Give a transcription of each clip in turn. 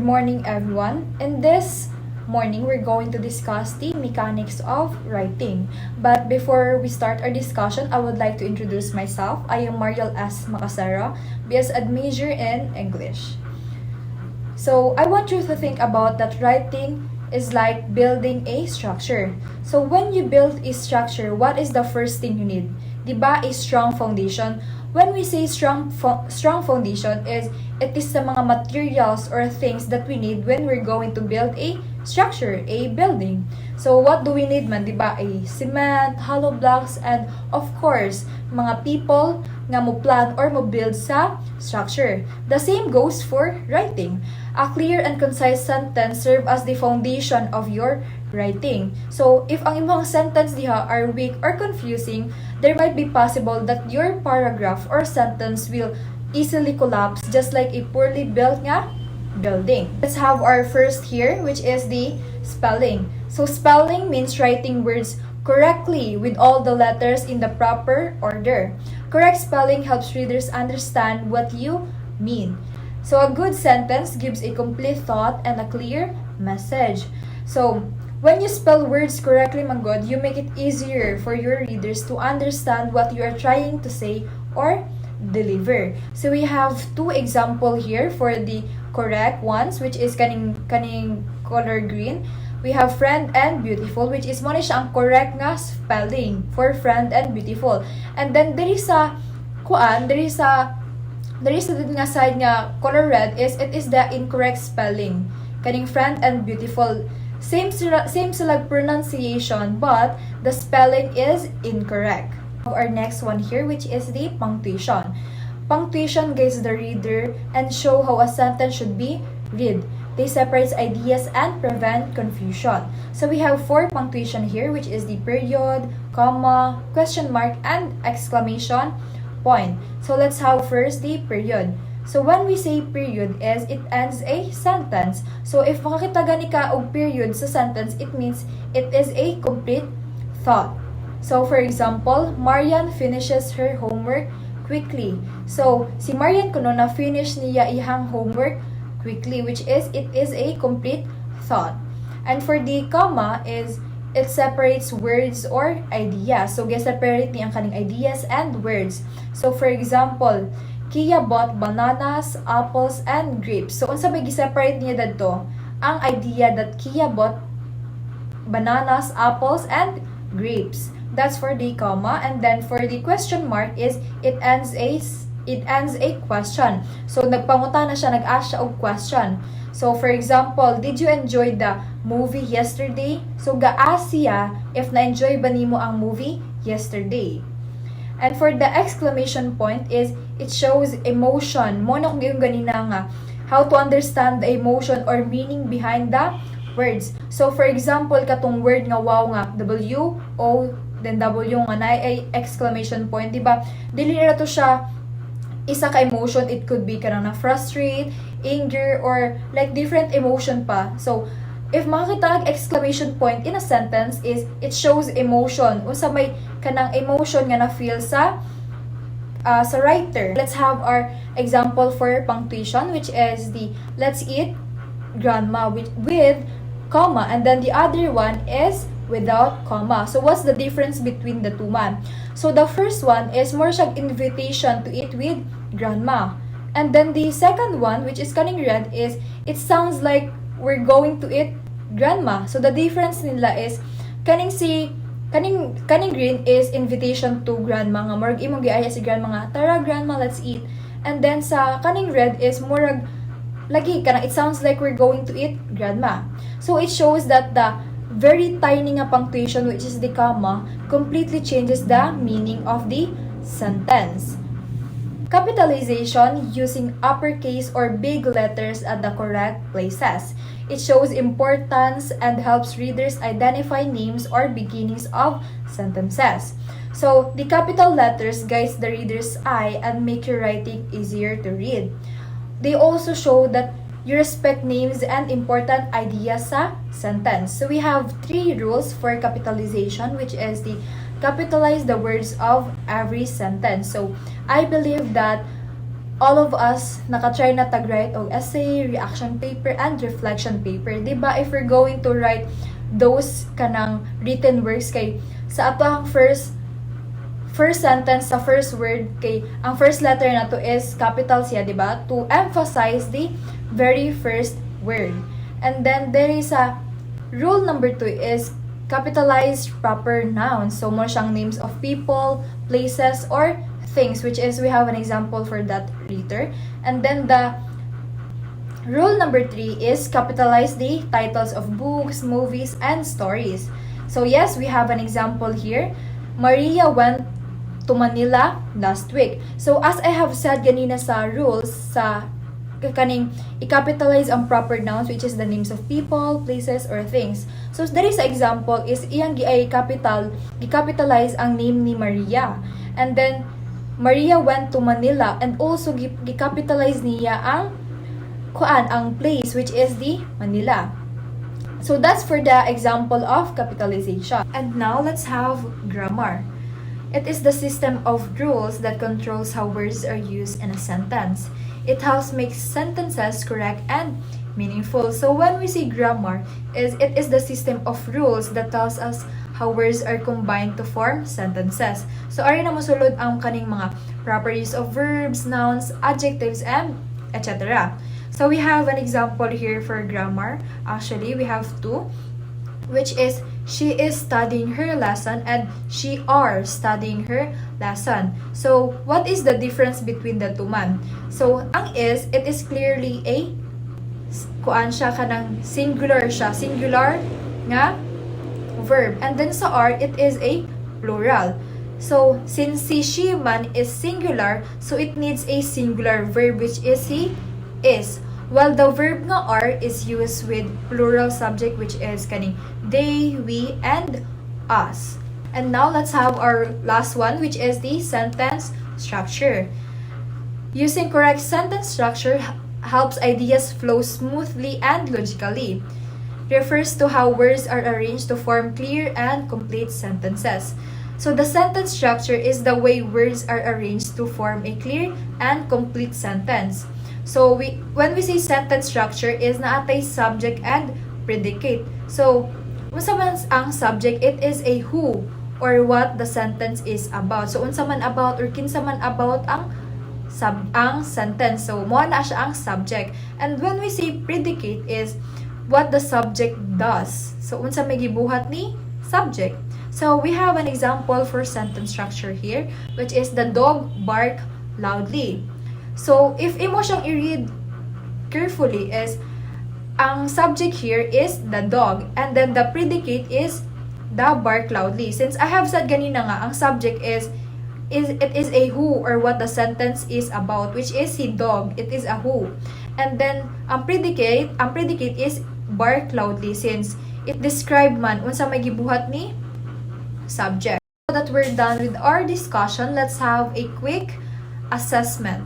morning, everyone. In this morning, we're going to discuss the mechanics of writing. But before we start our discussion, I would like to introduce myself. I am Mariel S. Macasera, BS Ed major in English. So I want you to think about that writing is like building a structure. So when you build a structure, what is the first thing you need? Diba, a strong foundation? When we say strong foundation, it is the mga materials or things that we need when we're going to build a structure, a building. So what do we need man, diba? A cement, hollow blocks, and of course, mga people nga mo plan or mo build sa structure. The same goes for writing. A clear and concise sentence serve as the foundation of your writing. So if ang imong sentence diha are weak or confusing, there might be possible that your paragraph or sentence will easily collapse just like a poorly built nga building. Let's have our first here, which is the spelling. So spelling means writing words correctly with all the letters in the proper order. Correct spelling helps readers understand what you mean. So a good sentence gives a complete thought and a clear message. So when you spell words correctly, my God, you make it easier for your readers to understand what you are trying to say or deliver. So we have two examples here for the correct ones, which is kaning color green. We have friend and beautiful, which is mo na siya ang correct nga spelling for friend and beautiful. And then there is a din nga side nga color red it is the incorrect spelling. Kaning friend and beautiful, same sila pronunciation, but the spelling is incorrect. Our next one here, which is the punctuation. Punctuation guides the reader and show how a sentence should be read. They separate ideas and prevent confusion. So we have 4 punctuation here, which is the period, comma, question mark, and exclamation point. So let's have first the period. So when we say period is it ends a sentence. So if makakita gani ka og period sa sentence, it means it is a complete thought. So for example, Marian finishes her homework quickly. So si Marian kuno na finish niya ihang homework quickly, which is it is a complete thought. And for the comma is it separates words or ideas. So separate ni ang kaning ideas and words. So for example, Kia bought bananas, apples, and grapes. So unsa may gi-separate niya dadto? Ang idea that Kia bought bananas, apples, and grapes. That's for the comma. And then for the question mark is it ends a question. So nagpanguta na siya, nag-ask siya og question. So for example, did you enjoy the movie yesterday? So ga-ask siya if na-enjoy ba nimo ang movie yesterday. And for the exclamation point is it shows emotion. Mo na kung yung ganina nga how to understand the emotion or meaning behind the words. So for example, katong word nga wow nga W O then W nga na ay exclamation point, di ba? Dili ra to siya isa ka emotion. It could be kanang na frustrate, anger, or like different emotion pa. So if makita ang exclamation point in a sentence is it shows emotion. Unsa may kanang emotion nga na feel sa writer. Let's have our example for punctuation, which is the let's eat grandma with comma, and then the other one is without comma. So what's the difference between the two man? So the first one is more siya invitation to eat with grandma. And then the second one, which is kaning red, is it sounds like we're going to eat grandma. So the difference nila is kaning green is invitation to grandma nga murag imong giaya si grandma nga tara grandma, let's eat. And then sa kaning red is murag lagi kanang it sounds like we're going to eat grandma. So it shows that the very tiny nga punctuation, which is the comma, completely changes the meaning of the sentence. Capitalization using uppercase or big letters at the correct places. It shows importance and helps readers identify names or beginnings of sentences. So, the capital letters guides the reader's eye and make your writing easier to read. They also show that you respect names and important ideas sa sentence. So, we have 3 rules for capitalization, which is the capitalize the words of every sentence. So, I believe that all of us nakatry na tag-write og essay, reaction paper, and reflection paper. Diba? If we're going to write those kanang written works kay sa ato ang first sentence sa first word kay ang first letter na to is capital siya, diba? To emphasize the very first word. And then there is a rule number 2 is capitalize proper nouns. So mo siyang names of people, places, or things, which is we have an example for that later. And then the rule number 3 is capitalize the titles of books, movies, and stories. So yes, we have an example here. Maria went to Manila last week. So as I have said ganina sa rules, sa kaning i-capitalize ang proper nouns, which is the names of people, places, or things. So there is an example is iyang i-capitalize ang name ni Maria. And then Maria went to Manila, and also gi-capitalize niya ang place, which is the Manila. So that's for the example of capitalization. And now let's have grammar. It is the system of rules that controls how words are used in a sentence. It helps make sentences correct and meaningful. So when we say grammar, it is the system of rules that tells us how words are combined to form sentences. So ari na mosulod ang kaning mga proper use of verbs, nouns, adjectives, and etc. So we have an example here for grammar. Actually, we have two, which is she is studying her lesson and she are studying her lesson. So what is the difference between the two man? So ang is, it is clearly a kuan siya kanang singular nga verb. And then sa are, it is a plural. So since si she man is singular, so it needs a singular verb, which is he is. While the verb nga are is used with plural subject, which is kaning they, we, and us. And now let's have our last one, which is the sentence structure. Using correct sentence structure helps ideas flow smoothly and logically. Refers to how words are arranged to form clear and complete sentences. So the sentence structure is the way words are arranged to form a clear and complete sentence. So when we say sentence structure is naatay subject and predicate. So unsa man ang subject, it is a who or what the sentence is about. So unsa man about or kinsa man about ang sentence. So mo na siya ang subject. And when we say predicate is what the subject does. So unsa may gibuhat ni subject. So we have an example for sentence structure here, which is the dog barked loudly. So if imo siyang i-read carefully is ang subject here is the dog, and then the predicate is the bark loudly. Since I have said ganina nga ang subject is it is a who or what the sentence is about, which is si dog, it is a who. And then ang predicate is bark loudly, since it describe man unsa may gibuhat ni subject. So that we're done with our discussion, let's have a quick assessment.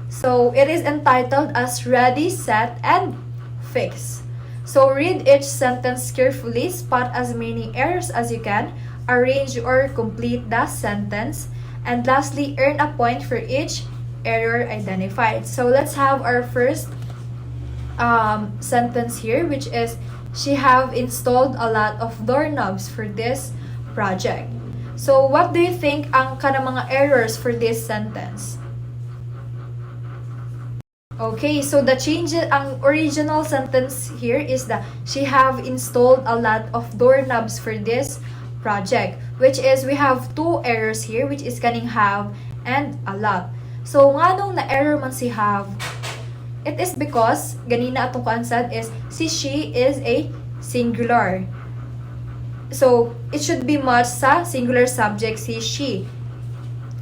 So it is entitled as Ready, Set, and Fix. So read each sentence carefully, spot as many errors as you can, arrange or complete the sentence, and lastly, earn a point for each error identified. So let's have our first sentence here, which is she have installed a lot of doorknobs for this project. So what do you think ang kanang mga errors for this sentence? Okay, so the change, ang original sentence here is that she have installed a lot of doorknobs for this project, which is we have two errors here, which is kaning have and a lot. So nganong na error man si have? It is because ganina atong kansad is si she is a singular. So it should be matched sa singular subject si she.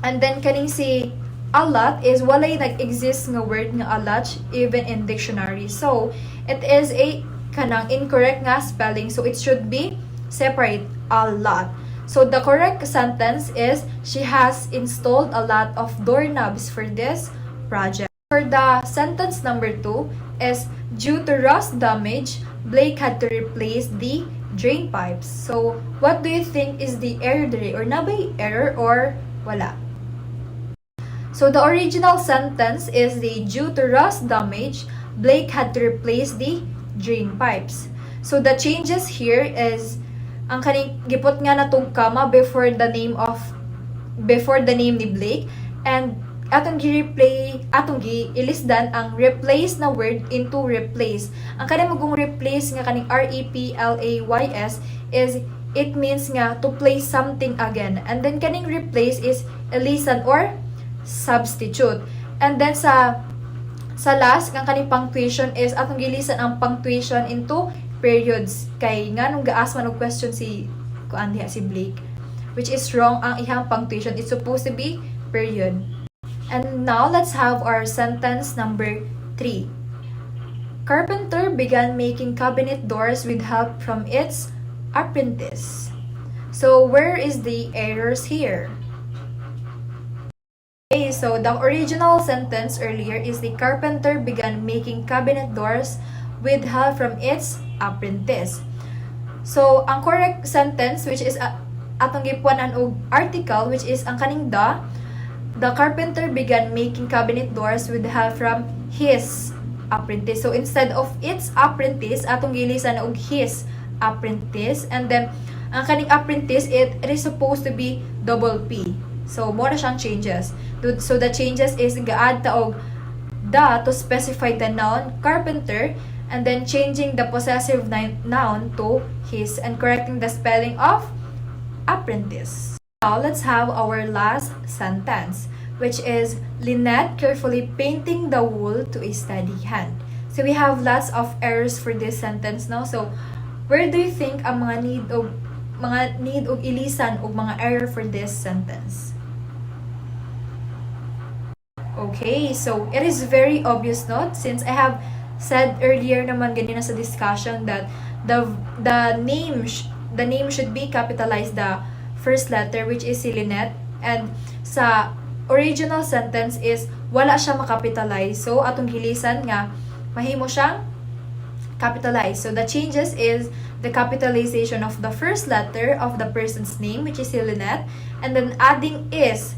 And then kaning si a lot is walay nag-exist nga word nga a lot even in dictionary. So it is a kanang incorrect nga spelling, so it should be separate, a lot. So the correct sentence is she has installed a lot of doorknobs for this project. For the sentence number 2 is due to rust damage, Blake had to replace the drain pipes. So what do you think is the error there, or nabay error or wala? So the original sentence is due to rust damage, Blake had to replace the drain pipes. So the changes here is ang kaning gipot nga natong comma before the name ni Blake, and atong gi-ilisdan ang replace na word into replace. Ang kanang magong replace nga kaning replays is it means nga to place something again. And then kaning replace is ilisan or substitute. And then sa last, ang kaning punctuation is atong gilisan ang punctuation into periods. Kay nga nung gaas man og question si Blake, which is wrong, ang ihang punctuation is supposed to be period. And now let's have our sentence number 3. Carpenter began making cabinet doors with help from its apprentice. So where is the errors here? Okay, so the original sentence earlier is the carpenter began making cabinet doors with help from its apprentice. So ang correct sentence, which is atong gipuanan og article, which is ang kaning the carpenter began making cabinet doors with help from his apprentice. So instead of its apprentice, atong gilisan og his apprentice, and then ang kaning apprentice, it is supposed to be double P. So mo na siyang changes. So the changes is gaad ta og the to specify the noun carpenter, and then changing the possessive noun to his and correcting the spelling of apprentice. Now let's have our last sentence, which is Lynette carefully painting the wool to a steady hand. So we have lots of errors for this sentence now. So where do you think ang mga need og ilisan og mga error for this sentence? Okay, so it is very obvious, no? Since I have said earlier naman ganina sa discussion that the name should be capitalized, the first letter, which is si Lynette, and sa original sentence is wala siya makapitalize. So atong gilisan nga mahimo siyang capitalize. So the changes is the capitalization of the first letter of the person's name, which is si Lynette, and then adding is,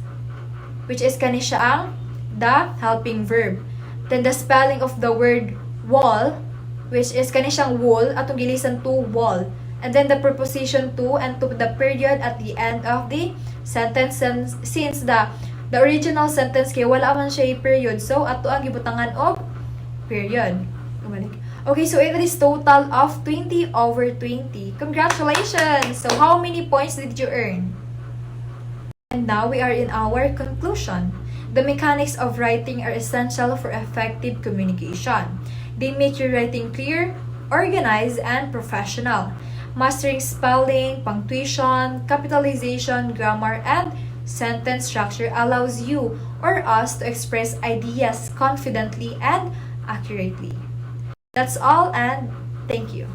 which is kani siya ang the helping verb. Then the spelling of the word wall, which is kani siyang wool, atong gilisan to wall. And then the preposition to and to the period at the end of the sentence, since the original sentence kay wala man siya period, so ato ang gibutangan og period. Okay, so it is total of 20 over 20. Congratulations! So how many points did you earn? And now we are in our conclusion. The mechanics of writing are essential for effective communication. They make your writing clear, organized, and professional. Mastering spelling, punctuation, capitalization, grammar, and sentence structure allows you or us to express ideas confidently and accurately. That's all, and thank you.